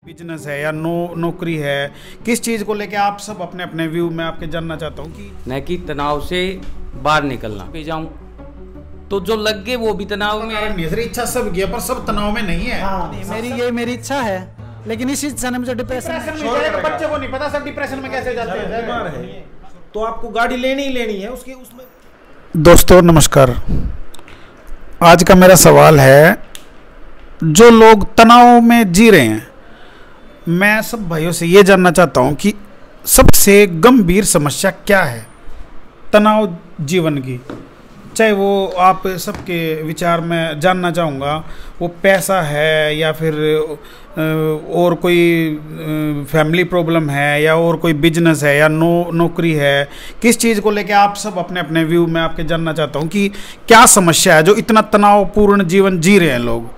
Business है या नौकरी है, किस चीज़ को लेके आप सब अपने अपने व्यू में आपके जानना चाहता हूँ कि न कि तनाव से बाहर निकलना पे जाऊं तो जो लग गए वो भी तनाव में है। मेरी इच्छा सब गया पर सब तनाव में नहीं है। मेरी इच्छा है, लेकिन इस इच्छा ने मुझे डिप्रेशन में बच्चे को नहीं पता सब डिप्रेशन में कैसे जाते हैं। तो आपको गाड़ी लेनी ही लेनी है उसकी उसमें। दोस्तों नमस्कार, आज का मेरा सवाल है, जो लोग तनाव में जी रहे हैं, मैं सब भाइयों से ये जानना चाहता हूँ कि सबसे गंभीर समस्या क्या है तनाव जीवन की। चाहे वो आप सबके विचार में जानना चाहूँगा, वो पैसा है या फिर और कोई फैमिली प्रॉब्लम है या और कोई बिजनेस है या नौकरी है, किस चीज़ को लेके आप सब अपने अपने व्यू में आपके जानना चाहता हूँ कि क्या समस्या है जो इतना तनावपूर्ण जीवन जी रहे हैं लोग।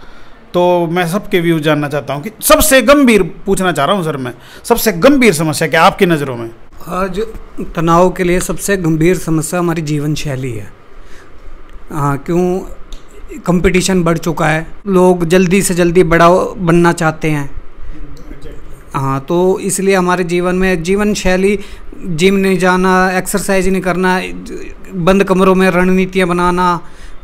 तो मैं सबके व्यू जानना चाहता हूँ कि सबसे गंभीर पूछना चाह रहा हूँ सर, मैं सबसे गंभीर समस्या क्या आपकी नज़रों में? आज तनाव के लिए सबसे गंभीर समस्या हमारी जीवन शैली है। हाँ, क्यों कंपटीशन बढ़ चुका है, लोग जल्दी से जल्दी बड़ा बनना चाहते हैं। हाँ, तो इसलिए हमारे जीवन में जीवन शैली, जिम नहीं जाना, एक्सरसाइज नहीं करना, बंद कमरों में रणनीतियाँ बनाना,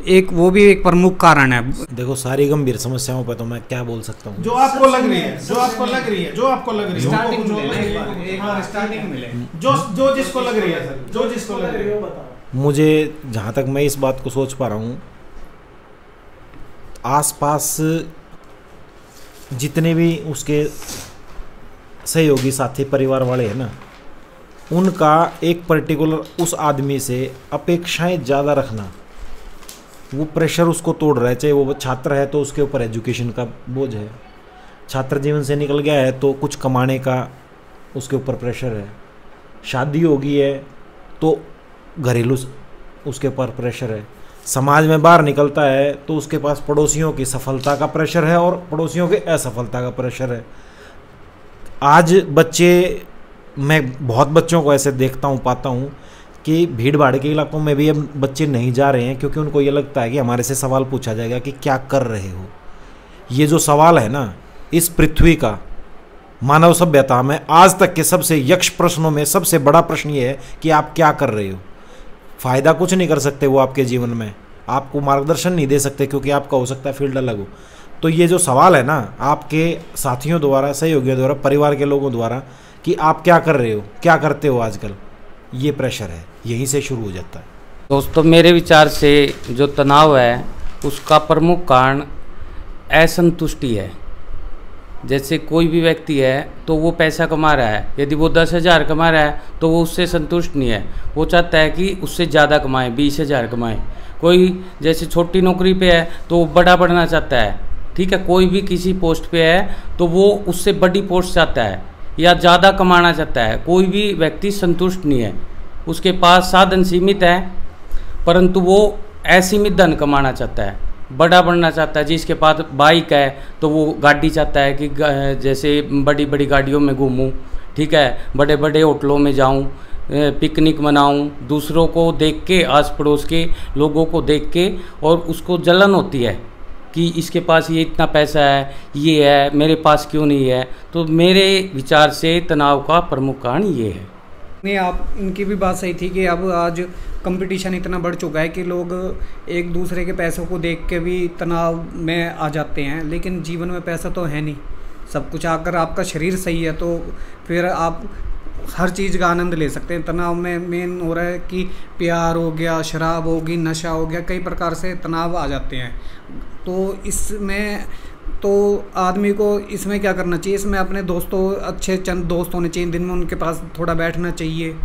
एक वो भी एक प्रमुख कारण है। देखो, सारी गंभीर समस्याओं पर तो मैं क्या बोल सकता हूँ। जो आपको लग रही है, जो आपको लग रही है, जो आपको लग रही है, स्टार्टिंग मिले, जो जिसको लग रही है सर, जो जिसको लग रही है। मुझे जहाँ तक मैं इस बात को सोच पा रहा हूँ, आसपास जितने भी उसके सहयोगी साथी परिवार वाले हैं ना, उनका एक पर्टिकुलर उस आदमी से अपेक्षाएं ज़्यादा रखना, वो प्रेशर उसको तोड़ रहा है। चाहे वो छात्र है तो उसके ऊपर एजुकेशन का बोझ है, छात्र जीवन से निकल गया है तो कुछ कमाने का उसके ऊपर प्रेशर है, शादी हो गई है तो घरेलू उसके ऊपर प्रेशर है, समाज में बाहर निकलता है तो उसके पास पड़ोसियों की सफलता का प्रेशर है और पड़ोसियों की असफलता का प्रेशर है। आज बच्चे, मैं बहुत बच्चों को ऐसे देखता हूँ, पाता हूँ कि भीड़ भाड़ के इलाकों में भी अब बच्चे नहीं जा रहे हैं, क्योंकि उनको ये लगता है कि हमारे से सवाल पूछा जाएगा कि क्या कर रहे हो। ये जो सवाल है ना, इस पृथ्वी का मानव सभ्यता में आज तक के सबसे यक्ष प्रश्नों में सबसे बड़ा प्रश्न ये है कि आप क्या कर रहे हो। फ़ायदा कुछ नहीं कर सकते वो आपके जीवन में, आपको मार्गदर्शन नहीं दे सकते, क्योंकि आपका हो सकता है फील्ड अलग हो। तो ये जो सवाल है ना, आपके साथियों द्वारा, सहयोगियों द्वारा, परिवार के लोगों द्वारा कि आप क्या कर रहे हो, क्या करते हो आजकल, ये प्रेशर है, यहीं से शुरू हो जाता है। दोस्तों, मेरे विचार से जो तनाव है उसका प्रमुख कारण असंतुष्टि है। जैसे कोई भी व्यक्ति है तो वो पैसा कमा रहा है, यदि वो 10,000 कमा रहा है तो वो उससे संतुष्ट नहीं है, वो चाहता है कि उससे ज़्यादा कमाए, 20,000 कमाए। कोई जैसे छोटी नौकरी पे है तो वो बड़ा बढ़ना चाहता है, ठीक है। कोई भी किसी पोस्ट पे है तो वो उससे बड़ी पोस्ट चाहता है या ज़्यादा कमाना चाहता है। कोई भी व्यक्ति संतुष्ट नहीं है, उसके पास साधन सीमित है परंतु वो असीमित धन कमाना चाहता है, बड़ा बनना चाहता है। जिसके पास बाइक है तो वो गाड़ी चाहता है कि जैसे बड़ी बड़ी गाड़ियों में घूमूं, ठीक है, बड़े बड़े होटलों में जाऊं, पिकनिक मनाऊं, दूसरों को देख के, आस पड़ोस के लोगों को देख के, और उसको जलन होती है कि इसके पास ये इतना पैसा है, ये है, मेरे पास क्यों नहीं है। तो मेरे विचार से तनाव का प्रमुख कारण ये है। नहीं, आप इनकी भी बात सही थी कि अब आज कंपटीशन इतना बढ़ चुका है कि लोग एक दूसरे के पैसों को देख के भी तनाव में आ जाते हैं। लेकिन जीवन में पैसा तो है नहीं सब कुछ। अगर आपका शरीर सही है तो फिर आप हर चीज़ का आनंद ले सकते हैं। तनाव में मेन हो रहा है कि प्यार हो गया, शराब होगी, नशा हो गया, कई प्रकार से तनाव आ जाते हैं। तो इसमें तो आदमी को इसमें क्या करना चाहिए, इसमें अपने दोस्तों, अच्छे चंद दोस्त होने चाहिए, दिन में उनके पास थोड़ा बैठना चाहिए।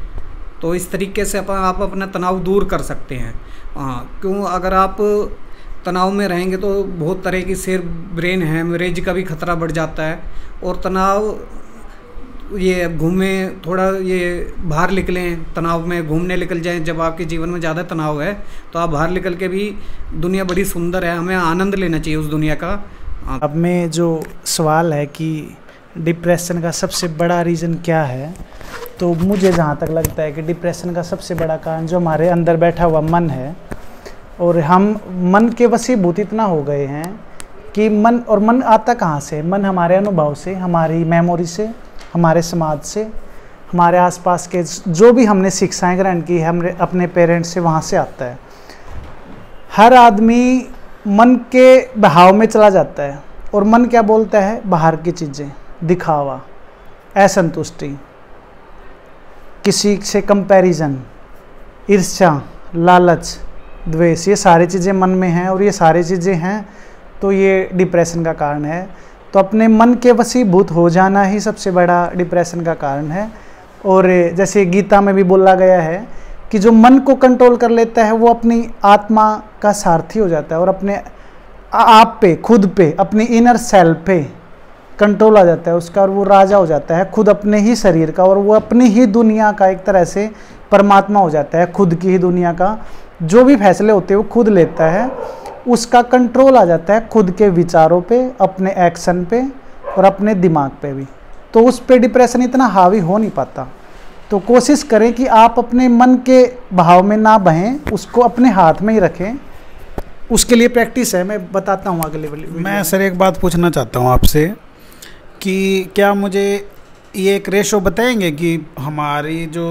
तो इस तरीके से आप अपना तनाव दूर कर सकते हैं। हाँ, क्यों, अगर आप तनाव में रहेंगे तो बहुत तरह की सिर ब्रेन हैमरेज का भी खतरा बढ़ जाता है। और तनाव, ये घूमें, थोड़ा ये बाहर निकलें, तनाव में घूमने निकल जाएं। जब आपके जीवन में ज़्यादा तनाव है तो आप बाहर निकल के भी, दुनिया बड़ी सुंदर है, हमें आनंद लेना चाहिए उस दुनिया का। अब में जो सवाल है कि डिप्रेशन का सबसे बड़ा रीज़न क्या है, तो मुझे जहाँ तक लगता है कि डिप्रेशन का सबसे बड़ा कारण जो हमारे अंदर बैठा हुआ मन है, और हम मन के वशीभूत इतना हो गए हैं कि मन आता कहाँ से? मन हमारे अनुभव से, हमारी मेमोरी से, हमारे समाज से, हमारे आसपास के जो भी हमने शिक्षाएं ग्रहण की है हमने अपने पेरेंट्स से, वहाँ से आता है। हर आदमी मन के बहाव में चला जाता है और मन क्या बोलता है? बाहर की चीज़ें, दिखावा, असंतुष्टि, किसी से कंपैरिजन, ईर्ष्या, लालच, द्वेष, ये सारी चीज़ें मन में हैं और ये सारी चीज़ें हैं तो ये डिप्रेशन का कारण है। तो अपने मन के वशीभूत हो जाना ही सबसे बड़ा डिप्रेशन का कारण है। और जैसे गीता में भी बोला गया है कि जो मन को कंट्रोल कर लेता है वो अपनी आत्मा का सारथी हो जाता है और अपने आप पे, खुद पे, अपनी इनर सेल्फ पे कंट्रोल आ जाता है उसका और वो राजा हो जाता है खुद अपने ही शरीर का, और वो अपनी ही दुनिया का एक तरह से परमात्मा हो जाता है, खुद की ही दुनिया का। जो भी फैसले होते हैं वो खुद लेता है, उसका कंट्रोल आ जाता है खुद के विचारों पे, अपने एक्शन पे और अपने दिमाग पे भी। तो उस पे डिप्रेशन इतना हावी हो नहीं पाता। तो कोशिश करें कि आप अपने मन के बहाव में ना बहें, उसको अपने हाथ में ही रखें। उसके लिए प्रैक्टिस है, मैं बताता हूँ अगले वीडियो में। मैं सर एक बात पूछना चाहता हूँ आपसे कि क्या मुझे ये एक रेशो बताएंगे कि हमारी जो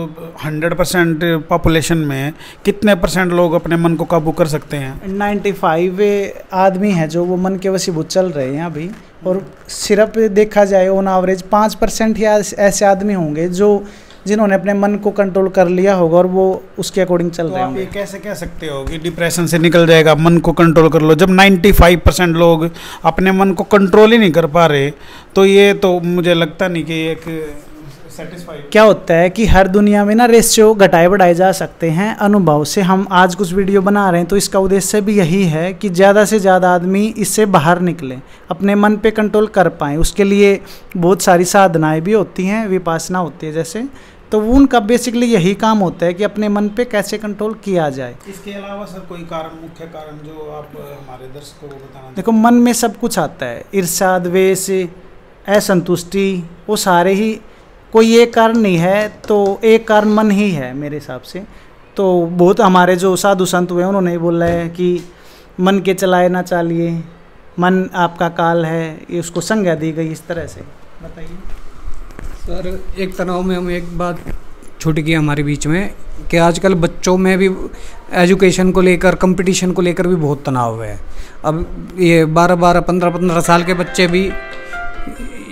100% पॉपुलेशन में कितने % लोग अपने मन को काबू कर सकते हैं? 95 आदमी हैं जो वो मन के वशीभूत चल रहे हैं अभी, और सिर्फ देखा जाए ऑन एवरेज 5% ही ऐसे आदमी होंगे जिन्होंने अपने मन को कंट्रोल कर लिया होगा और वो उसके अकॉर्डिंग चल तो रहे आप होंगे। ये कैसे कह सकते हो कि डिप्रेशन से निकल जाएगा, मन को कंट्रोल कर लो, जब 95% लोग अपने मन को कंट्रोल ही नहीं कर पा रहे? तो ये तो मुझे लगता नहीं कि एक सेटिस्फाइड। क्या होता है कि हर दुनिया में ना रेशियो घटाए बढ़ाए जा सकते हैं अनुभव से। हम आज कुछ वीडियो बना रहे हैं तो इसका उद्देश्य भी यही है कि ज़्यादा से ज़्यादा आदमी इससे बाहर निकले, अपने मन पे कंट्रोल कर पाएँ। उसके लिए बहुत सारी साधनाएं भी होती हैं, विपासना होती है जैसे, तो उनका बेसिकली यही काम होता है कि अपने मन पे कैसे कंट्रोल किया जाए। इसके अलावा सर कोई कारण, मुख्य कारण जो आप हमारे दर्शकों को बताना? देखो, मन में सब कुछ आता है, ईर्ष्या, द्वेष, असंतुष्टि, वो सारे ही, कोई एक कारण नहीं है, तो एक कारण मन ही है मेरे हिसाब से। तो बहुत हमारे जो साधु संत हुए उन्होंने बोला है कि मन के चलाए ना चालिए, मन आपका काल है, ये उसको संज्ञा दी गई इस तरह से। बताइए सर। एक तनाव में हम एक बात छूट गई हमारे बीच में कि आजकल बच्चों में भी एजुकेशन को लेकर, कंपटीशन को लेकर भी बहुत तनाव है। अब ये 12-12, 15-15 साल के बच्चे भी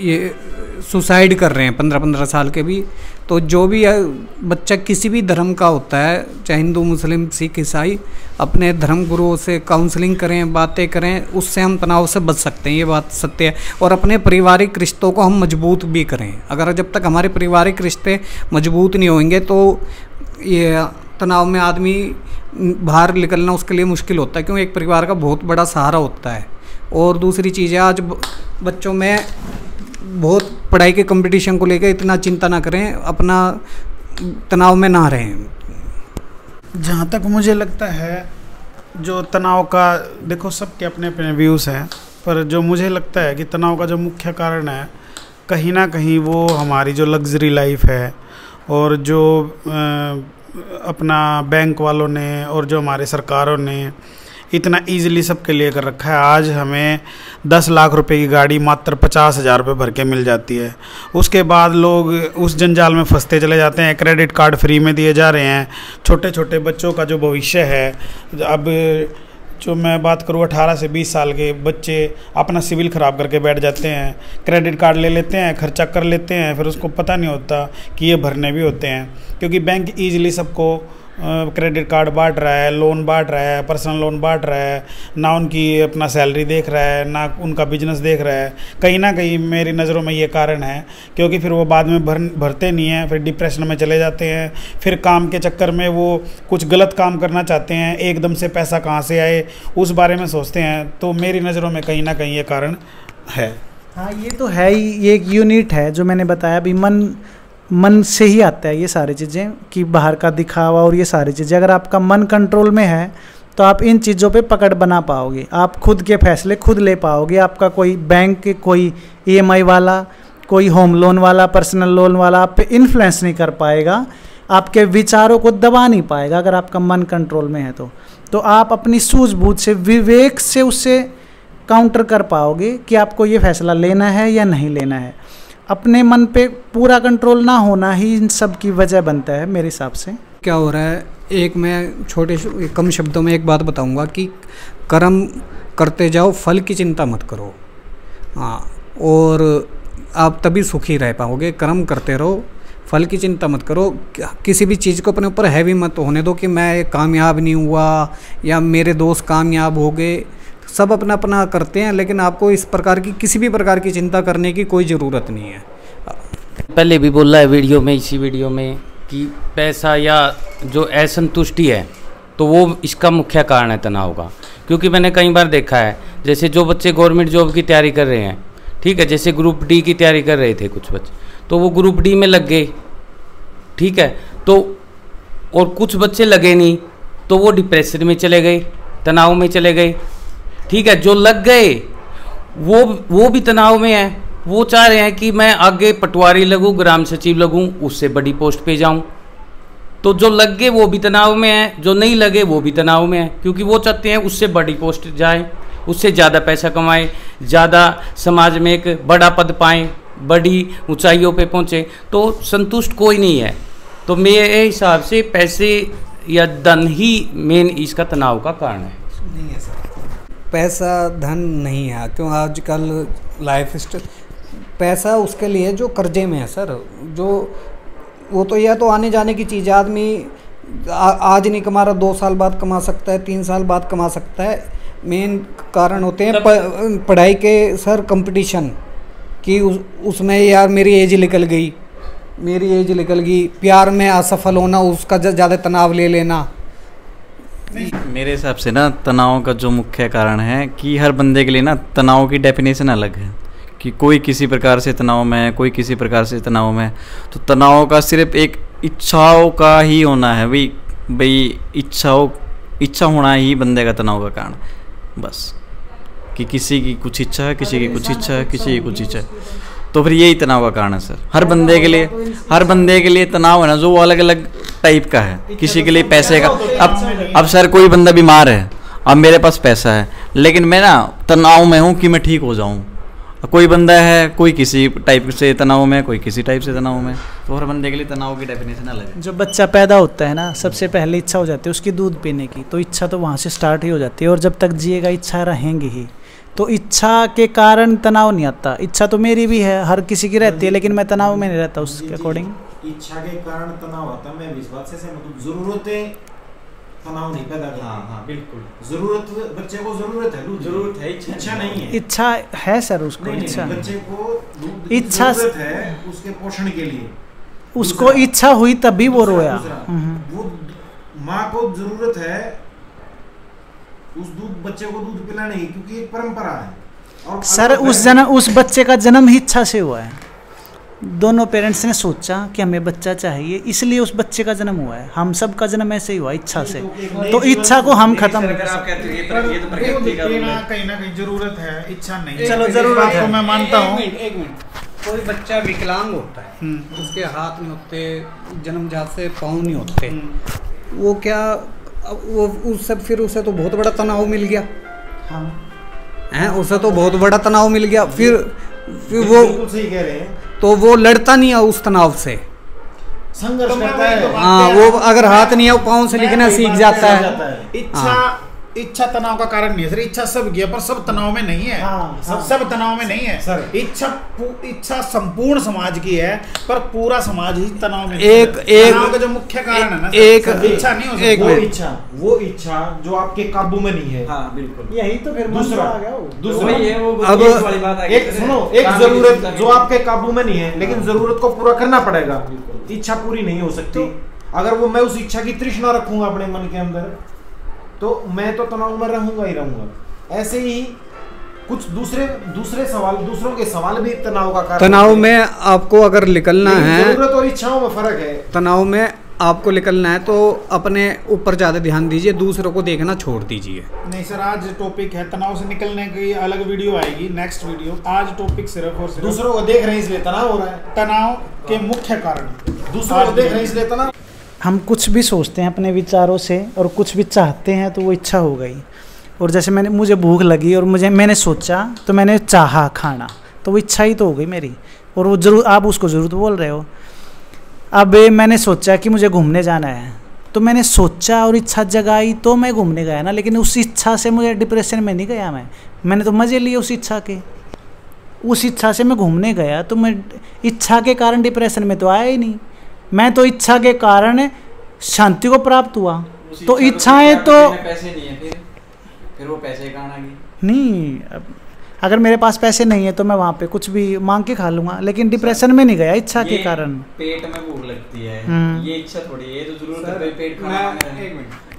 ये सुसाइड कर रहे हैं, 15-15 साल के भी। तो जो भी बच्चा किसी भी धर्म का होता है, चाहे हिंदू, मुस्लिम, सिख, ईसाई, अपने धर्म गुरुओं से काउंसलिंग करें, बातें करें, उससे हम तनाव से बच सकते हैं, ये बात सत्य है। और अपने पारिवारिक रिश्तों को हम मजबूत भी करें। अगर जब तक हमारे पारिवारिक रिश्ते मजबूत नहीं होंगे तो ये तनाव में आदमी बाहर निकलना उसके लिए मुश्किल होता है, क्योंकि एक परिवार का बहुत बड़ा सहारा होता है। और दूसरी चीज़ है, आज बच्चों में बहुत पढ़ाई के कंपटीशन को लेकर इतना चिंता ना करें, अपना तनाव में ना रहें। जहाँ तक मुझे लगता है जो तनाव का, देखो सबके अपने अपने व्यूज़ हैं, पर जो मुझे लगता है कि तनाव का जो मुख्य कारण है कहीं ना कहीं वो हमारी जो लग्जरी लाइफ है, और जो अपना बैंक वालों ने और जो हमारे सरकारों ने इतना इजीली सबके लिए कर रखा है। आज हमें 10 लाख रुपए की गाड़ी मात्र 50,000 रुपये भर के मिल जाती है। उसके बाद लोग उस जंजाल में फंसते चले जाते हैं, क्रेडिट कार्ड फ्री में दिए जा रहे हैं। छोटे छोटे बच्चों का जो भविष्य है, अब जो मैं बात करूँ 18 से 20 साल के बच्चे अपना सिविल ख़राब करके बैठ जाते हैं, क्रेडिट कार्ड ले लेते हैं, खर्चा कर लेते हैं, फिर उसको पता नहीं होता कि ये भरने भी होते हैं, क्योंकि बैंक ईजिली सबको क्रेडिट कार्ड बांट रहा है, लोन बांट रहा है, पर्सनल लोन बांट रहा है, ना उनकी अपना सैलरी देख रहा है, ना उनका बिजनेस देख रहा है। कहीं ना कहीं मेरी नज़रों में ये कारण है, क्योंकि फिर वो बाद में भरते नहीं हैं, फिर डिप्रेशन में चले जाते हैं, फिर काम के चक्कर में वो कुछ गलत काम करना चाहते हैं, एकदम से पैसा कहाँ से आए उस बारे में सोचते हैं। तो मेरी नज़रों में कहीं ना कहीं ये कारण है। हाँ, ये तो है ही, ये एक यूनिट है जो मैंने बताया अभी, मन से ही आता है ये सारी चीज़ें, कि बाहर का दिखावा और ये सारी चीज़ें। अगर आपका मन कंट्रोल में है तो आप इन चीज़ों पे पकड़ बना पाओगे, आप खुद के फैसले खुद ले पाओगे। आपका कोई बैंक, कोई EMI वाला, कोई होम लोन वाला, पर्सनल लोन वाला आप पे इन्फ्लुएंस नहीं कर पाएगा, आपके विचारों को दबा नहीं पाएगा अगर आपका मन कंट्रोल में है तो आप अपनी सूझबूझ से, विवेक से उससे काउंटर कर पाओगे कि आपको ये फैसला लेना है या नहीं लेना है। अपने मन पे पूरा कंट्रोल ना होना ही इन सब की वजह बनता है मेरे हिसाब से। क्या हो रहा है, एक मैं कम शब्दों में एक बात बताऊंगा कि कर्म करते जाओ, फल की चिंता मत करो। हाँ, और आप तभी सुखी रह पाओगे। कर्म करते रहो, फल की चिंता मत करो। किसी भी चीज़ को अपने ऊपर हैवी मत होने दो कि मैं कामयाब नहीं हुआ या मेरे दोस्त कामयाब हो गए। सब अपना अपना करते हैं, लेकिन आपको इस प्रकार की किसी भी प्रकार की चिंता करने की कोई ज़रूरत नहीं है। पहले भी बोला है वीडियो में, इसी वीडियो में, कि पैसा या जो असंतुष्टि है तो वो इसका मुख्य कारण है तनाव का। क्योंकि मैंने कई बार देखा है, जैसे जो बच्चे गवर्नमेंट जॉब की तैयारी कर रहे हैं, ठीक है, जैसे ग्रुप डी की तैयारी कर रहे थे कुछ बच्चे, तो वो ग्रुप डी में लग गए, ठीक है, तो और कुछ बच्चे लगे नहीं तो वो डिप्रेशन में चले गए, तनाव में चले गए, ठीक है। जो लग गए वो भी तनाव में है, वो चाह रहे हैं कि मैं आगे पटवारी लगूं, ग्राम सचिव लगूं, उससे बड़ी पोस्ट पे जाऊं। तो जो लग गए वो भी तनाव में है, जो नहीं लगे वो भी तनाव में है, क्योंकि वो चाहते हैं उससे बड़ी पोस्ट जाए, उससे ज़्यादा पैसा कमाएं, ज़्यादा समाज में एक बड़ा पद पाएं, बड़ी ऊंचाइयों पे पहुंचे। तो संतुष्ट कोई नहीं है। तो मेरे हिसाब से पैसे या धन ही मेन इसका तनाव का कारण है। नहीं है सर, पैसा धन नहीं है। क्यों आजकल लाइफ स्टाइल, पैसा उसके लिए जो कर्जे में है सर, जो वो तो यह तो आने जाने की चीज़ है। आदमी आज नहीं कमा रहा, 2 साल बाद कमा सकता है, 3 साल बाद कमा सकता है। मेन कारण होते हैं पढ़ाई के सर, कंपटीशन कि उसमें यार मेरी एज निकल गई, प्यार में असफल होना, उसका ज़्यादा तनाव ले लेना। मेरे हिसाब से ना तनाव का जो मुख्य कारण है कि हर बंदे के लिए ना तनाव की डेफिनेशन अलग है, कि कोई किसी प्रकार से तनाव में है, कोई किसी प्रकार से तनाव में है। तो तनाव का सिर्फ एक इच्छाओं का ही होना है, भाई इच्छा होना ही बंदे का तनाव का कारण, बस। कि किसी की कुछ इच्छा है, किसी की कुछ इच्छा है, किसी की कुछ इच्छा है, तो फिर यही तनाव का कारण है सर। हर बंदे के लिए तनाव है ना, जो अलग अलग टाइप का है। किसी के लिए पैसे का, अब सर कोई बंदा बीमार है, अब मेरे पास पैसा है, लेकिन मैं ना तनाव में हूँ कि मैं ठीक हो जाऊँ। कोई बंदा है, कोई किसी टाइप से तनाव में, कोई किसी टाइप से तनाव में। तो हर बंदे के लिए तनाव की डेफिनेशन अलग है। जो बच्चा पैदा होता है ना, सबसे पहले इच्छा हो जाती है उसकी दूध पीने की, तो इच्छा तो वहाँ से स्टार्ट ही हो जाती है, और जब तक जिएगा इच्छा रहेंगी ही। तो इच्छा के कारण तनाव नहीं आता। इच्छा तो मेरी भी है, हर किसी की रहती है, लेकिन मैं तनाव में नहीं रहता उसके अकॉर्डिंग। इच्छा के कारण तनाव आता, मैं इस बात से सहमत हूं। जरूरतें तनाव नहीं पैदा करती। हाँ बिल्कुल। जरूरत, बच्चे को जरूरत है, इच्छा नहीं है। इच्छा है सर उसको, इच्छा, बच्चे को इच्छा जरूरत है उसके पोषण के लिए। उसको इच्छा हुई तभी वो रोया। वो माँ को जरूरत है उस बच्चे को दूध पिलाने की, क्योंकि एक परंपरा है। और सर उस बच्चे का जन्म ही इच्छा से हुआ है। दोनों पेरेंट्स ने सोचा कि हमें बच्चा चाहिए, इसलिए उस बच्चे का जन्म हुआ है। हम सब का जन्म ऐसे ही हुआ, इच्छा से। तो इच्छा को हम खत्म नहीं कर सकते। कहीं ना कहीं जरूरत है, इच्छा नहीं। चलो जरूरत को मैं मानता हूँ। एक मिनट, कोई बच्चा विकलांग होता है, उसके हाथ नहीं होते, जन्मजात से पाँव नहीं होते, वो क्या, वो उससे फिर उसे तो बहुत बड़ा तनाव मिल गया। हाँ हैं, उसे तो बहुत बड़ा तनाव मिल गया। फिर वो सही कह रहे हैं, तो वो लड़ता नहीं है उस तनाव से, संघर्ष करता है। हाँ, वो अगर हाथ नहीं है, वो पाँव से लिखना सीख जाता है। इच्छा तनाव का कारण नहीं है सर। इच्छा सब गया, पर सब तनाव में नहीं है। सब तनाव में नहीं है सर। इच्छा संपूर्ण समाज की है, पर पूरा समाज ही तनाव में। तनाव का जो मुख्य कारण है ना, इच्छा नहीं हो सकती। वो इच्छा जो आपके काबू में नहीं है। हाँ बिल्कुल। यही तो फिर दूसरा अब एक जरूरत जो आपके काबू में नहीं है, लेकिन जरूरत को पूरा करना पड़ेगा। इच्छा पूरी नहीं हो सकती। अगर वो मैं उस इच्छा की तृष्णा रखूंगा अपने मन के अंदर, तो मैं तो तनाव में रहूंगा ही रहूंगा। ऐसे ही कुछ दूसरे सवाल, दूसरों के सवाल भी तनाव का कारण। तनाव में आपको अगर निकलना है, जरूरत और इच्छाओं में फर्क है। तनाव में आपको निकलना है तो अपने ऊपर ज़्यादा ध्यान दीजिए, दूसरों को देखना छोड़ दीजिए। नहीं सर, आज टॉपिक है तनाव से निकलने की, अलग वीडियो आएगी, नेक्स्ट वीडियो। आज टॉपिक सिर्फ और सिर्फ दूसरों को देख रहे हैं इसलिए तनाव हो रहा है। तनाव के मुख्य कारण दूसरों को देख रहे हैं इसलिए तनाव। हम कुछ भी सोचते हैं अपने विचारों से और कुछ भी चाहते हैं, तो वो इच्छा हो गई। और जैसे मुझे भूख लगी और मैंने सोचा तो मैंने चाहा खाना, तो वो इच्छा ही तो हो गई मेरी, और वो जरूर आप उसको ज़रूरत बोल रहे हो। अब मैंने सोचा कि मुझे घूमने जाना है, तो मैंने सोचा और इच्छा जगाई तो मैं घूमने गया ना, लेकिन उस इच्छा से मुझे डिप्रेशन में नहीं गया मैंने तो मज़े लिए उस इच्छा के। उस इच्छा से मैं घूमने गया तो मैं इच्छा के कारण डिप्रेशन में तो आया ही नहीं, मैं तो इच्छा के कारण शांति को प्राप्त हुआ। तो इच्छाएं तो पैसे नहीं है, फिर वो पैसे कहाँ आ गए? नहीं, अगर मेरे पास पैसे नहीं है तो मैं वहाँ पे कुछ भी मांग के खा लूँगा, लेकिन डिप्रेशन में नहीं गया इच्छा के कारण। पेट में भूख लगती है, ये इच्छा थोड़ी है, ये तो जरूर पेट खाना।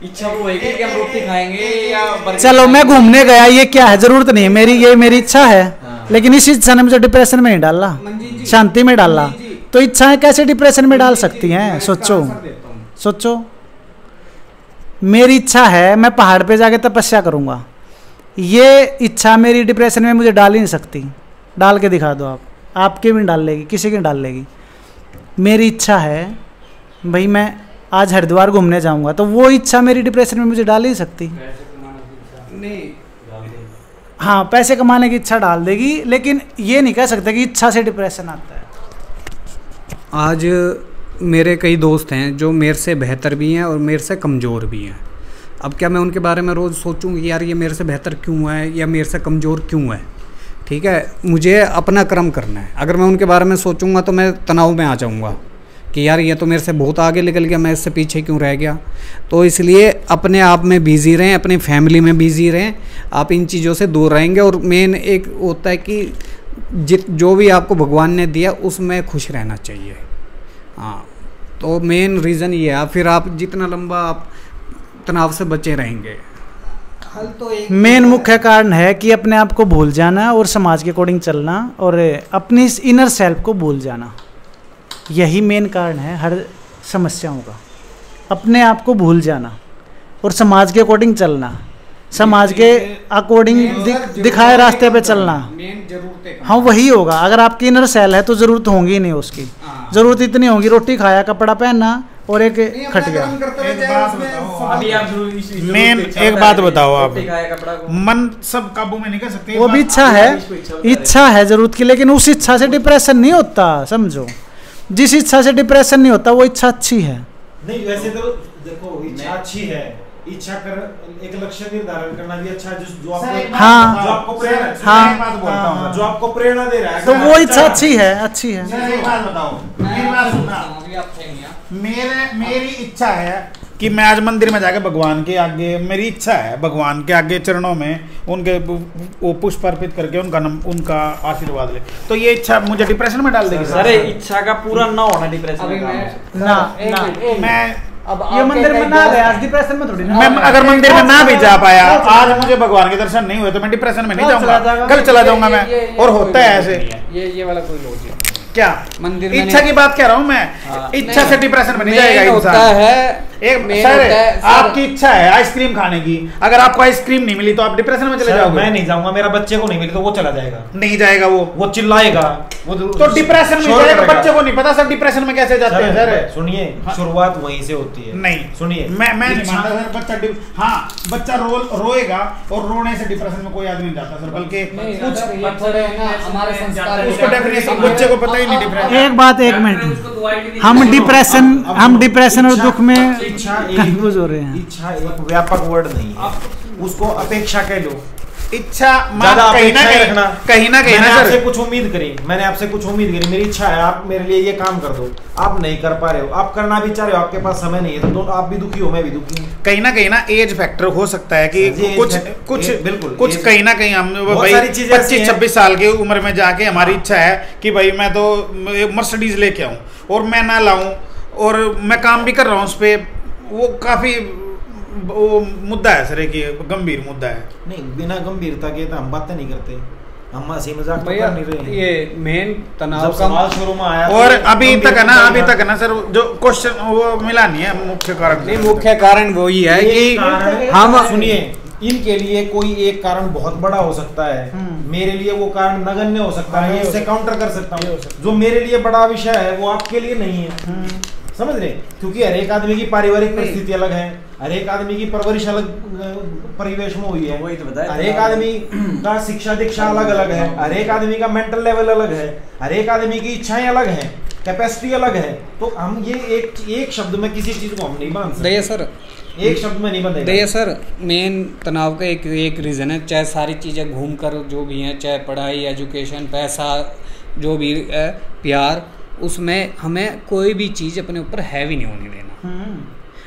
इच्छा वो है कि हम रोटी खाएंगे या चलो मैं घूमने गया, ये क्या है, जरूरत नहीं है मेरी, ये मेरी इच्छा है। लेकिन इस इच्छा ने मुझे डिप्रेशन में नहीं डाला, शांति में डाला। तो इच्छाएं कैसे डिप्रेशन में डाल सकती हैं? सोचो मेरी इच्छा है मैं पहाड़ पे जाके तपस्या करूँगा, ये इच्छा मेरी डिप्रेशन में मुझे डाल ही नहीं सकती। डाल के दिखा दो आपके भी नहीं डाल लेगी, किसी की नहीं डाल लेगी। मेरी इच्छा है भाई मैं आज हरिद्वार घूमने जाऊंगा, तो वो इच्छा मेरी डिप्रेशन में मुझे डाल ही नहीं सकती। नहीं, हाँ पैसे कमाने की इच्छा डाल देगी, लेकिन ये नहीं कह सकते कि इच्छा से डिप्रेशन आता है। आज मेरे कई दोस्त हैं जो मेरे से बेहतर भी हैं और मेरे से कमज़ोर भी हैं। अब क्या मैं उनके बारे में रोज़ सोचूं कि यार ये मेरे से बेहतर क्यों है या मेरे से कमज़ोर क्यों है? ठीक है, मुझे अपना कर्म करना है। अगर मैं उनके बारे में सोचूंगा तो मैं तनाव में आ जाऊंगा कि यार ये तो मेरे से बहुत आगे निकल गया, मैं इससे पीछे क्यों रह गया। तो इसलिए अपने आप में बिज़ी रहें, अपनी फैमिली में बिज़ी रहें, आप इन चीज़ों से दूर रहेंगे। और मेन एक होता है कि जो भी आपको भगवान ने दिया उसमें खुश रहना चाहिए। हाँ, तो मेन रीज़न ये है, फिर आप जितना लंबा आप तनाव से बचे रहेंगे। हल तो एक मेन मुख्य कारण है कि अपने आप को भूल जाना और समाज के अकॉर्डिंग चलना और अपनी इनर सेल्फ को भूल जाना, यही मेन कारण है हर समस्याओं का। अपने आप को भूल जाना और समाज के अकॉर्डिंग चलना, समाज के अकॉर्डिंग दिखाए रास्ते पे चलना। हाँ वही होगा। अगर आपकी इनर सेल है तो ज़रूरत होगी नहीं उसकी, ज़रूरत इतनी होगी रोटी खाया कपड़ा पहनना और एक खटिया। मेन एक बात बताओ आप, मन सब काबू में नहीं कर सकते। वो भी इच्छा है, इच्छा है जरूरत की, लेकिन उस इच्छा से डिप्रेशन नहीं होता। समझो, जिस इच्छा से डिप्रेशन नहीं होता वो इच्छा अच्छी है। नहीं वैसे तो देखो इच्छा अच्छी है, इच्छा कर एक लक्ष्य निर्धारण करना भी अच्छा है, जो आपको हाँ जो आपको प्रेरणा हाँ जो आपको प्रेरणा दे रहा है, तो वो इच्छा अच्छी है, अच्छी है। एक बात बताओ, मेरी बात सुनना। मेरी इच्छा है कि मैं आज मंदिर में जाके भगवान के आगे, मेरी इच्छा है भगवान के आगे चरणों में उनके वो पुष्प अर्पित करके उनका आशीर्वाद ले। तो ये इच्छा मुझे डिप्रेशन में डाल देगी? सर इच्छा का पूरा ना होना डिप्रेशन में ना मैं अब ये मंदिर में ना गया डिप्रेशन में थोड़ी ना। मैं अगर मंदिर में ना भी जा पाया, आज मुझे भगवान के दर्शन नहीं हुए तो मैं डिप्रेशन में नहीं जाऊंगा, कल चला जाऊंगा मैं। और होता है ऐसे, ये वाला कोई लॉजिक क्या मंदिर इच्छा की बात कह रहा हूँ मैं। इच्छा से डिप्रेशन में नहीं जाएगा इंसान। है एक सर आपकी इच्छा है आइसक्रीम खाने की, अगर आपको आइसक्रीम नहीं मिली तो आप डिप्रेशन में चले जाओगे। मैं नहीं जाऊंगा, मेरा बच्चे को नहीं मिली तो वो चला जाएगा। नहीं जाएगा, वो चिल्लाएगा, वो तो डिप्रेशन में जाएगा। बच्चे को नहीं पता सर डिप्रेशन में कैसे जाते हैं। सर सुनिए, शुरुआत वहीं से होती है। नहीं सुनिए, मैं नहीं मानता सर। बच्चा हाँ बच्चा रोएगा और रोने से डिप्रेशन में कोई आदमी नहीं जाता सर, बल्कि हमारे संस्कार उसको डेफिनेशन बच्चे को पता ही नहीं डिप्रेशन। एक बात, एक मिनट, हम डिप्रेशन और दुख में कंफ्यूज हो रहे हैं। इच्छा एक व्यापक वर्ड नहीं है, उसको अपेक्षा कह लो। इच्छा कहीं ना कहीं मैंने आपसे कुछ उम्मीद करी, मैंने आपसे कुछ उम्मीद करी, मेरी इच्छा है आप मेरे लिए ये काम कर दो, आप नहीं कर पा रहे हो, आप करना भी चाह रहे हो, आपके पास समय नहीं है, तो आप भी दुखी हो, मैं भी दुखी हूँ। कहीं ना एज फैक्टर हो सकता है कि कुछ बिल्कुल कुछ कहीं ना कहीं हम भाई 25-26 साल की उम्र में जाके हमारी इच्छा है कि भाई मैं तो मर्सिडीज लेके आऊँ और मैं ना लाऊं और मैं काम भी कर रहा हूँ उस पर। वो काफी वो मुद्दा है सर, एक गंभीर मुद्दा है। नहीं बिना गंभीरता के तो हम बातें नहीं करते, हम हंसी मजाक तो कर नहीं रहे। ये मेन तनाव जब सवाल शुरू में आया और अभी तक है ना सर, जो क्वेश्चन वो मिला नहीं है मुख्य कारण। नहीं, मुख्य कारण वही है कि हम सुनिए, इनके लिए कोई एक कारण बहुत बड़ा हो सकता है, मेरे लिए वो कारण नगण्य हो सकता है, इससे काउंटर कर सकता हूँ। जो मेरे लिए बड़ा विषय है वो आपके लिए नहीं है। समझ रहे, क्योंकि हर एक आदमी की पारिवारिक परिस्थिति अलग है, हर एक आदमी की परवरिश अलग परिवेश में हुई है, वही तो बताया, हर एक आदमी का शिक्षा दीक्षा अलग अलग है, हर एक आदमी का मेंटल लेवल अलग है, हर एक आदमी की इच्छाएं अलग हैं, कैपेसिटी अलग है। तो हम ये एक शब्द में किसी चीज को हम नहीं बांध सकते। देखिए सर, एक शब्द में नहीं बंधेगा। देखिए सर, मेन तनाव का एक रीज़न है, चाहे सारी चीज़ें घूम कर जो भी हैं, चाहे पढ़ाई, एजुकेशन, पैसा, जो भी है, प्यार, उसमें हमें कोई भी चीज़ अपने ऊपर हैवी नहीं होने देना।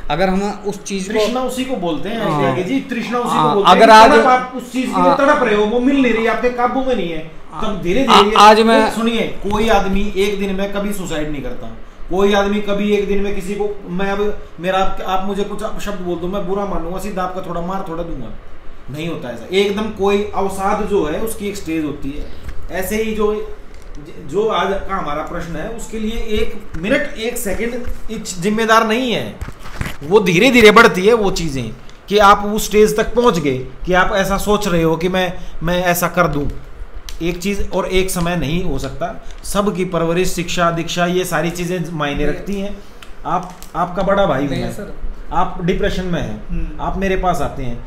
अगर हम उस चीज़ को, तृष्णा उसी को बोलते हैं जी, तृष्णा उसी हाँ, को बोलते हैं। अगर आज आप उस चीज के लिए तड़प रहे हो, वो मिल नहीं रही, आपके काबू में नहीं है, तब धीरे धीरे आज मैं सुनिए, कोई आदमी एक दिन में कभी सुसाइड नहीं करता, कोई आदमी कभी एक दिन में किसी को, मैं अब मेरा आप मुझे कुछ शब्द बोल दो, मैं बुरा मानूंगा, सीधा आपका थोड़ा मार थोड़ा दूंगा, नहीं होता ऐसा एकदम। कोई अवसाद जो है उसकी एक स्टेज होती है। ऐसे ही जो आज का हमारा प्रश्न है, उसके लिए 1 मिनट 1 सेकंड जिम्मेदार नहीं है, वो धीरे धीरे बढ़ती है वो चीजें, कि आप उस स्टेज तक पहुंच गए कि आप ऐसा सोच रहे हो कि मैं ऐसा कर दूं। एक चीज और एक समय नहीं हो सकता, सबकी परवरिश, शिक्षा दीक्षा, ये सारी चीजें मायने रखती हैं। आपका बड़ा भाई हूं मैं, आप डिप्रेशन में हैं, आप मेरे पास आते हैं,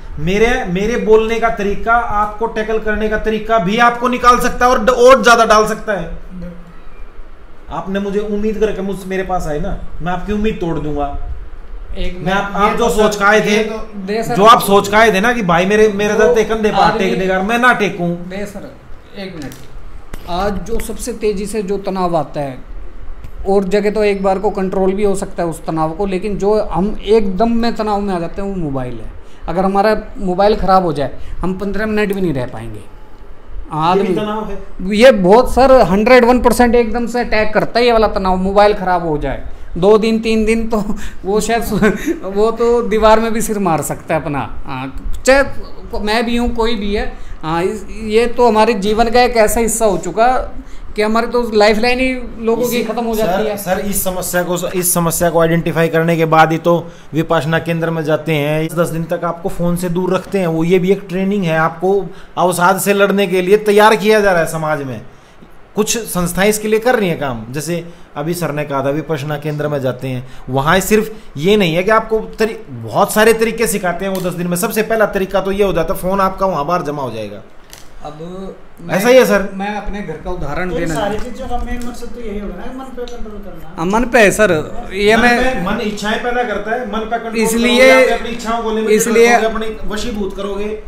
मेरे बोलने का तरीका, आपको टैकल करने का तरीका भी आपको निकाल सकता है और ज्यादा डाल सकता है। आपने मुझे उम्मीद करके मेरे पास आए ना, मैं आपकी उम्मीद तोड़ दूंगा। मैं आप जो सोच का आए थे, जो आप सोच का आए थे ना कि भाई मेरे दर्द कंधे पर टेक देगा, मैं ना टेकूं। सर 1 मिनट, आज जो सबसे तेजी से जो तनाव आता है, और जगह तो एक बार को कंट्रोल भी हो सकता है उस तनाव को, लेकिन जो हम एकदम में तनाव में आ जाते हैं वो मोबाइल है। अगर हमारा मोबाइल ख़राब हो जाए, हम 15 मिनट भी नहीं रह पाएंगे। आदमी ये बहुत सर 101% एकदम से अटैक करता है ये वाला तनाव। मोबाइल ख़राब हो जाए 2 दिन 3 दिन तो वो शायद वो तो दीवार में भी सिर मार सकता है अपना। चाहे मैं भी हूँ, कोई भी है, ये तो हमारे जीवन का एक ऐसा हिस्सा हो चुका कि हमारी तो लाइफ लाइन ही लोगों की खत्म हो जाती है। सर इस समस्या को आइडेंटिफाई करने के बाद ही तो विपासना केंद्र में जाते हैं, 10 दिन तक आपको फोन से दूर रखते हैं। वो ये भी एक ट्रेनिंग है, आपको अवसाद से लड़ने के लिए तैयार किया जा रहा है समाज में। कुछ संस्थाएं इसके लिए कर रही हैं काम, जैसे अभी सर ने कहा था विपश्यना केंद्र में जाते हैं, वहाँ सिर्फ ये नहीं है कि आपको बहुत सारे तरीके सिखाते हैं वो 10 दिन में। सबसे पहला तरीका तो ये हो जाता है, फोन आपका वहाँ बाहर जमा हो जाएगा। अब ऐसा ही है सर, मैं अपने घर का उदाहरण देना, सारी चीजों का मेन मकसद तो यही होगा ना, मन पे कंट्रोल करना। मन पे है सर, ये मन इच्छाएं पैदा करता है, मन पे कंट्रोल, इसलिए अपनी इच्छाओं को लिमिट इसलिए अपनी वशीभूत करोगे।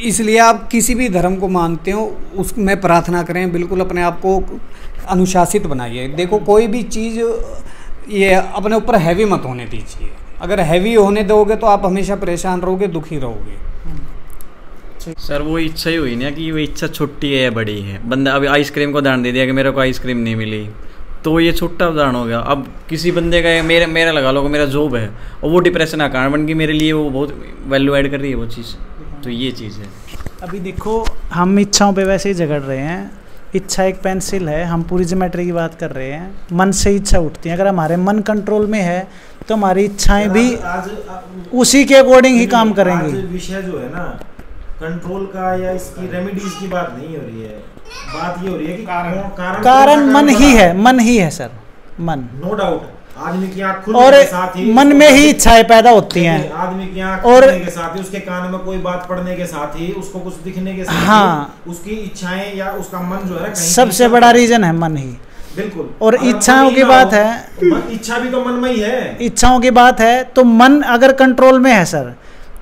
इसलिए आप किसी भी धर्म को मानते हो उसमें प्रार्थना करें, बिल्कुल अपने आप को अनुशासित बनाइए। देखो कोई भी चीज़ ये अपने ऊपर हैवी मत होने दीजिए। अगर हैवी होने दोगे तो आप हमेशा परेशान रहोगे, दुखी रहोगे। सर वो इच्छा ही हुई ना कि वो इच्छा छोटी है या बड़ी है। बंदा अभी आइसक्रीम को उदाहरण दे दिया कि मेरे को आइसक्रीम नहीं मिली, तो ये छोटा उदाहरण हो गया। अब किसी बंदे का मेरा लगा लो, मेरा जॉब है और वो डिप्रेशन का कारण बन गई मेरे लिए, वो बहुत वैल्यू ऐड कर रही है वो चीज़। तो ये चीज़ है। अभी देखो हम इच्छाओं पे वैसे ही झगड़ रहे हैं। इच्छा एक पेंसिल है, हम पूरी ज्योमेट्री की बात कर रहे हैं। मन से इच्छा उठती है, अगर हमारे मन कंट्रोल में है तो हमारी इच्छाएं भी उसी के अकॉर्डिंग ही काम करेंगी। विषय जो है ना कंट्रोल का या इसकी रेमेडीज की बात नहीं हो रही है, बात ये हो रही है कि कारण मन ही है, मन ही है सर, मन, नो डाउट। आदमी की आँख और खुलने के साथ ही मन में ही इच्छाएं पैदा होती हैं। आदमी की आँख और खुलने के साथ ही, उसके कान में कोई बात पड़ने के साथ ही, उसको कुछ दिखने के साथ हाँ, ही उसकी इच्छाएं या उसका मन जो है ना, सबसे बड़ा रीजन है मन ही। बिल्कुल। और इच्छाओं की बात है, इच्छा भी तो मन में ही है। इच्छाओं की बात है तो मन अगर कंट्रोल में है सर,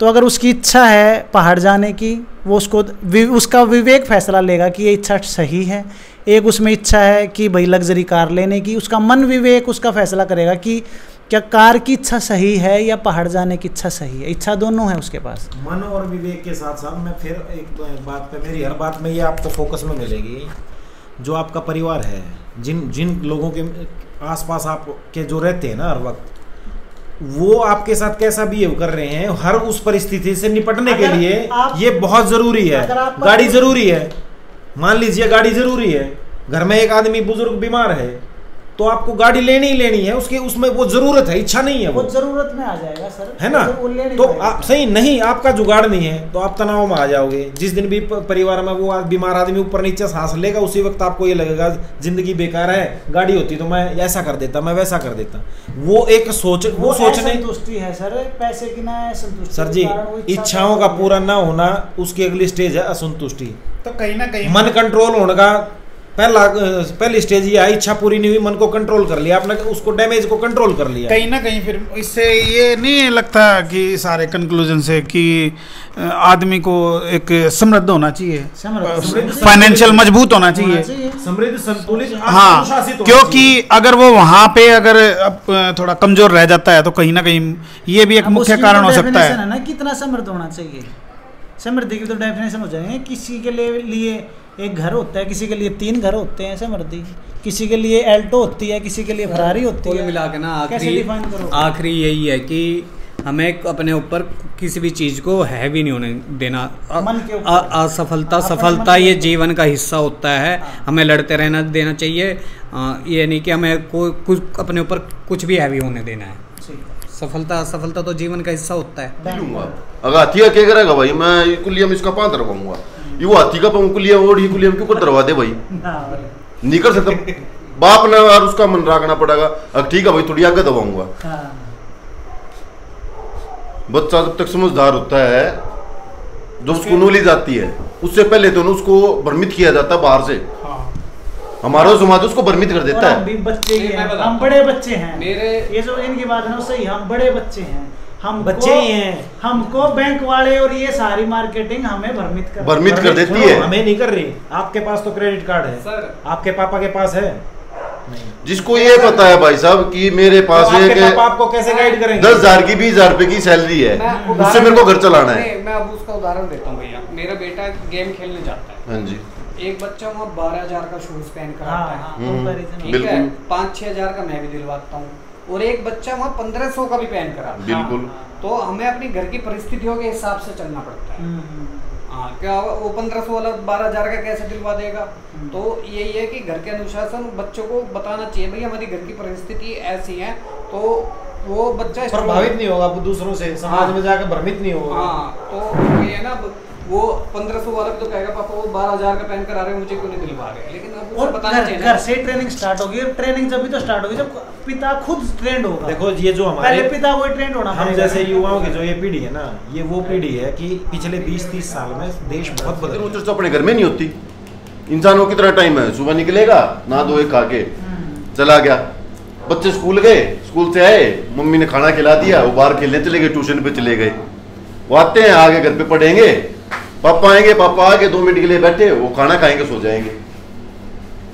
तो अगर उसकी इच्छा है पहाड़ जाने की, वो उसका विवेक फैसला लेगा कि ये इच्छा सही है। एक उसमें इच्छा है कि भाई लग्जरी कार लेने की, उसका मन विवेक उसका फैसला करेगा कि क्या कार की इच्छा सही है या पहाड़ जाने की इच्छा सही है। इच्छा दोनों है उसके पास। मन और विवेक के साथ साथ मैं फिर एक बात पे, मेरी हर बात में ये आपको फोकस में मिलेगी, जो आपका परिवार है, जिन लोगों के आसपास आपके जो रहते हैं ना हर वक्त, वो आपके साथ कैसा बिहेव कर रहे हैं हर उस परिस्थिति से निपटने के लिए, ये बहुत जरूरी है। गाड़ी जरूरी है, मान लीजिए गाड़ी जरूरी है, घर में एक आदमी बुजुर्ग बीमार है, तो आपको गाड़ी लेनी ही लेनी है, उसके उसमें वो जरूरत है, इच्छा नहीं है, वो जरूरत में आ जाएगा सर, है ना। तो आप सही नहीं, आपका जुगाड़ नहीं है तो आप तनाव में आ जाओगे। जिस दिन भी परिवार में वो बीमार आदमी ऊपर नीचे सांस लेगा, उसी वक्त आपको ये लगेगा जिंदगी बेकार है, गाड़ी होती तो मैं ऐसा कर देता, मैं वैसा कर देता। वो एक सोच, वो सोचने संतुष्टि है सर, पैसे की ना संतुष्टि सर जी, इच्छाओं का पूरा ना होना उसकी अगली स्टेज है असंतुष्टि। तो कहीं ना कहीं मन कंट्रोल होने का पहली स्टेज ये है, इच्छा पूरी नहीं हुई, मन को कंट्रोल कर लिया आपने, उसको डैमेज को कंट्रोल कर लिया। कहीं ना कहीं फिर इससे ये नहीं लगता कि सारे कंक्लूजन से कि आदमी को एक समृद्ध होना चाहिए, फाइनेंशियल मजबूत होना चाहिए, समृद्ध संतुलित, हाँ, अनुशासित होना क्योंकि चाहिए। अगर वो वहाँ पे अगर अब थोड़ा कमजोर रह जाता है तो कहीं ना कहीं ये भी एक मुख्य कारण हो सकता है ना, कितना समृद्ध होना चाहिए। समृद्धि की तो डेफिनेशन हो जाएंगे, किसी के लिए एक घर होता है, किसी के लिए 3 घर होते हैं समृद्धि, किसी के लिए एल्टो होती है, किसी के लिए फरारी होती है। कुल मिला के ना कैसे डिफाइन करो? आखिरी यही है कि हमें अपने ऊपर किसी भी चीज़ को हैवी नहीं होने देना। मन के ऊपर असफलता सफलता ये जीवन का हिस्सा होता है, हमें लड़ते रहना देना चाहिए। ये नहीं कि हमें कुछ अपने ऊपर कुछ भी हैवी होने देना है। सफलता असफलता तो जीवन का हिस्सा होता है। अगर हाथी क्या करेगा भाई, मैं कुलिया में इसका पाँव दरवाऊंगा, ये हाथी का पाँव कुलिया ओढ़ ही कुलिया के ऊपर दरवा दे भाई, नहीं कर सकता। बाप ने और उसका मन रखना पड़ेगा, अब ठीक है भाई थोड़ी आगे दबाऊंगा। बच्चा जब तक समझदार होता है, जब उसको नॉलेज आती है, उससे पहले तो उसको भ्रमित किया जाता है बाहर से, हमारा समाज उसको भ्रमित कर देता है। बच्चे ही हैं, हम बड़े बच्चे हैं, ये जो इनकी बात है ना सही, हम बड़े बच्चे हैं, हम बच्चे ही हैं। हमको बैंक वाले और ये सारी मार्केटिंग हमें भ्रमित कर देती है। हमें नहीं कर रही। आपके पास तो क्रेडिट कार्ड है सर, आपके पापा के पास है नहीं। जिसको ये पता है भाई साहब कि मेरे पास तो आपके पापा आपको कैसे गाइड करेंगे? 10,000 की 20,000 रुपए की सैलरी है, उससे मेरे को घर चलाना है। मैं अब उसका उदाहरण देता हूँ भैया। मेरा बेटा गेम खेलने जाता है, हाँ जी, एक बच्चा वहाँ 12,000 का शूज पहन कर आता है, ठीक बिल्कुल। है, 5-6 हज़ार का मैं भी दिलवाता हूँ, और एक बच्चा वहाँ 1500 का भी पहन कर आता है। बिल्कुल। तो हमें अपनी घर की परिस्थितियों के हिसाब से चलना पड़ता है। हाँ, क्या वो 1500 वाला 12,000 का कैसे दिलवा देगा? तो यही है कि घर के अनुशासन बच्चों को बताना चाहिए, भाई हमारी घर की परिस्थिति ऐसी है, तो वो बच्चा प्रभावित नहीं होगा दूसरों से, समाज में जाकर भ्रमित नहीं होगा। हाँ, तो ये है ना, वो 1500 वाला भी तो कहेगा पापा वो 12,000 का पहन कर आ रहे हैं, मुझे क्यों नहीं दिलवा रहे? लेकिन अब उसे बताना चाहिए, घर से ट्रेनिंग स्टार्ट होगी। ट्रेनिंग जब भी तो स्टार्ट होगी जब पिता खुद ट्रेंड होगा। देखो ये जो हमारे पहले पिता वो ट्रेंड होना, हम जैसे युवाओं की जो ये पीढ़ी है ना, ये वो पीढ़ी है कि पिछले 20-30 साल में देश बहुत बदल वो चर्चा अपने घर में नहीं होती। इंसानों की तरह टाइम है, सुबह निकलेगा, ना धोए खा के चला गया, बच्चे स्कूल गए, स्कूल से आए, मम्मी ने खाना खिला दिया, वो बाहर खेलने चले गए, ट्यूशन पे चले गए, वो आते हैं आगे घर पे पढ़ेंगे, पापा आएंगे, पापा आके 2 मिनट के लिए बैठे, वो खाना खाएंगे, सो जाएंगे।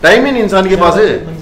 टाइम ही नहीं इंसान के पास है।